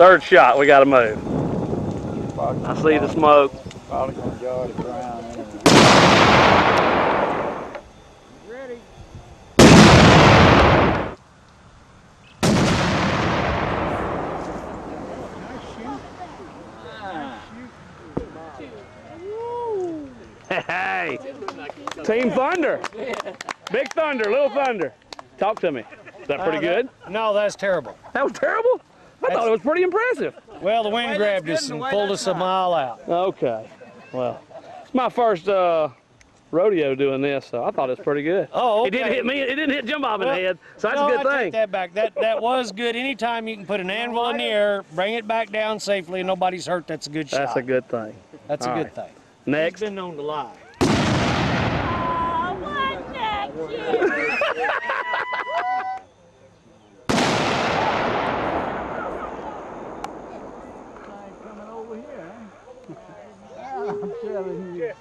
Third shot, we gotta move. I see the smoke. Probably gonna jar the ground anyway. Ready. Hey, Team Thunder. Big Thunder, Little Thunder. Talk to me. Is that pretty good? No, that's terrible. That was terrible? I thought it was pretty impressive. Well, the wind grabbed us and pulled us a mile out. Okay, well, it's my first rodeo doing this, so I thought it was pretty good. Oh, okay. It didn't hit me, it didn't hit Jim Bob in the head, so that's a good I thing. take that back. That was good. Anytime you can put an anvil in the air, bring it back down safely, and nobody's hurt, that's a good shot. That's a good thing. That's a good thing. Next. He's been known to lie. Oh, what next? Coming over here, huh? I'm telling you.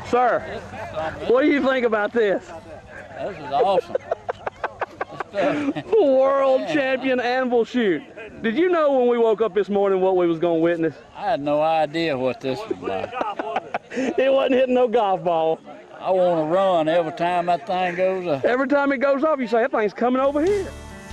Sir, what do you think about this? This is awesome. World champion anvil shoot. Did you know when we woke up this morning what we was going to witness? I had no idea what this was like. It wasn't hitting no golf ball. I want to run every time that thing goes up. Every time it goes off, you say, that thing's coming over here.